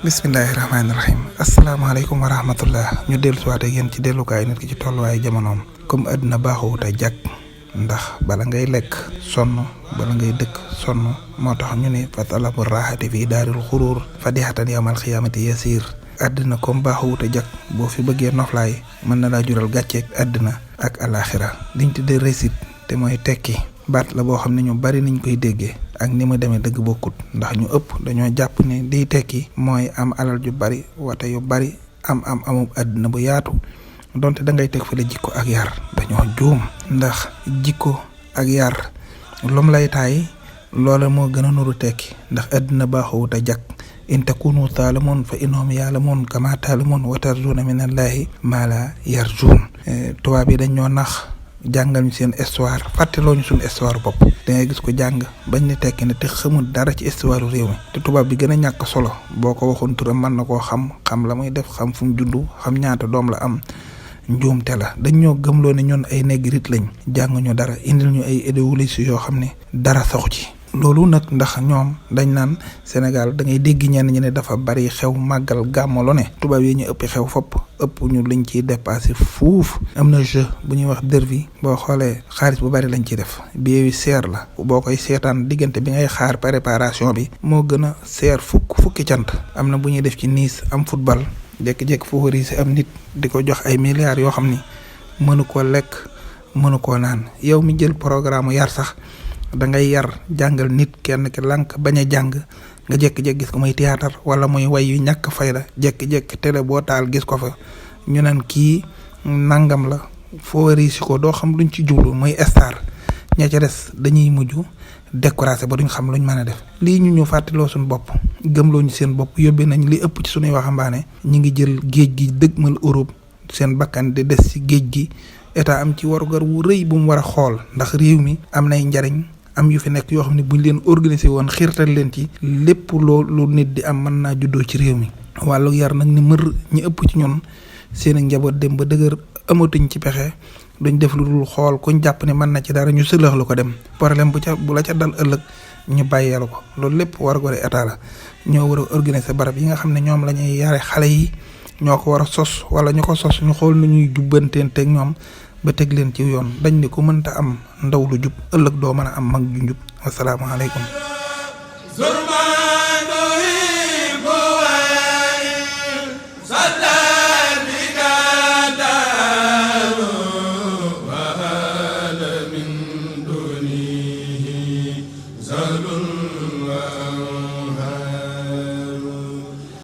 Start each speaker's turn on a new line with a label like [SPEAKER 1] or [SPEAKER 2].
[SPEAKER 1] bismillahi rahmaani rahim asalaamaaleykum wa rahmatullah ñu dellu siwaat ak yéen ci dellukaay nit ki ci tolluwaayu jamonoom comme àddina baaxoo te jag ndax bala ngay lekk sonn bala ngay dëkk sonn moo tax ñu ne fa talabu raaxati fii daaril xuruur fadihatan yawmal xiyaamati yasiir àddina comme baaxoo te jag boo fi bëggee noflaay mën na laa jural gàcceeg àddina ak alaxira liñ tuddee réussite te mooy tekki baat la boo xam ne ñu bari niñ koy déggee ak ni ma demee dëgg bokkut ndax ñu ëpp dañoo jàpp ne liy tekki mooy am alal ju bari wate yu bari amub àddina bu yaatu donte da ngay teg fa la jikko ak yar dañoo juum ndax jikko ak yar lum lay taay loola moo gën a nuru tekki ndax àddina baaxoo te jag in takunu taalamoon fa innahum yaalamoon kama taalamoon wa tarjuuna minallahi maa laa yarjuun tubaab yi dañ ñoo nax jàngal ñu seen histoire fàtteloo ñu suñu histoire bopp da ngay gis ko jàng bañ ne tekki ne te xamul dara ci histoire réew mi te tubaab bi gën a ñàkk solo boo ko waxoon turam mën na koo xam la muy def xam fu mu juddu xam ñaata doom la am njuumte la dañ ñoo gëmloo ne ñun ay négrit lañ jàng ñu dara indil ñu ay idéologie yoo xam ne dara saxu ci loolu nag ndax ñoom dañ naan Sénégal da ngay dégg ñenn ñi ne dafa bari xew màggal gàmmo ne tubaab yi ñu ëpp xew fopp ëpp ñu liñ ciy dépassé fuuf am na jeu bu ñuy wax derby boo xoolee xaalis bu bari lañ ciy def billet wi seer la boo koy seetaan diggante bi ngay xaar préparation bi moo gën a seer fukki cant am na bu ñuy def ci Nice am football jékki-jékki favoriser am nit di ko jox ay milliards yoo xam ni mënu koo lekk mënu koo naan yow mi jël programme yar sax da ngay yar jàngal nit kenn ki lànk bañ a jàng nga jékki-jékki gis ko muy théâtre wala muy way yu ñàkk fayda jékki-jékki télé boo taal gis ko fa ñu naan kii nangam la foo riisi ko doo xam luñ ci jublu muy star ña ca des dañuy mujj découragé ba duñ xam luñ mën a def lii ñu fàttaloo suñu bopp gëmloo ñu seen bopp yóbbee nañ li ëpp ci suñuy waxambaane ñi ngi jël géej gi dëgmal Europe seen bakkan di des ci géej gi état am ci warugar wu rëy bu mu war a xool ndax réew mi am nay njariñ am yu fi nekk yoo xam ne buñ leen organiser woon xiirtal leen ci lépp loolu nit di am mën naa juddoo ci réew mi wàllu yar nag ni mër ñi ëpp ci ñun seen njaboot dem ba dëgër amatuñ ci pexe duñ def lu dul xool kuñ jàpp ne mën na ci dara ñu sëlëx lu ko dem problème bu la ca dal ëllëg ñu bàyyeelu ko loolu lépp war gore état la ñoo war a organiser barab yi nga xam ne ñoom la ñuy yare xale yi ñoo ko war a sos wala ñu ko sos ñu xool nu ñuy jubbanteente ak ñoom ba teg leen ci yoon dañ ne ku mënta am ndaw lu jub ëllëg doo mën a am mag ju jub asalaamaaleykum
[SPEAKER 2] Zalul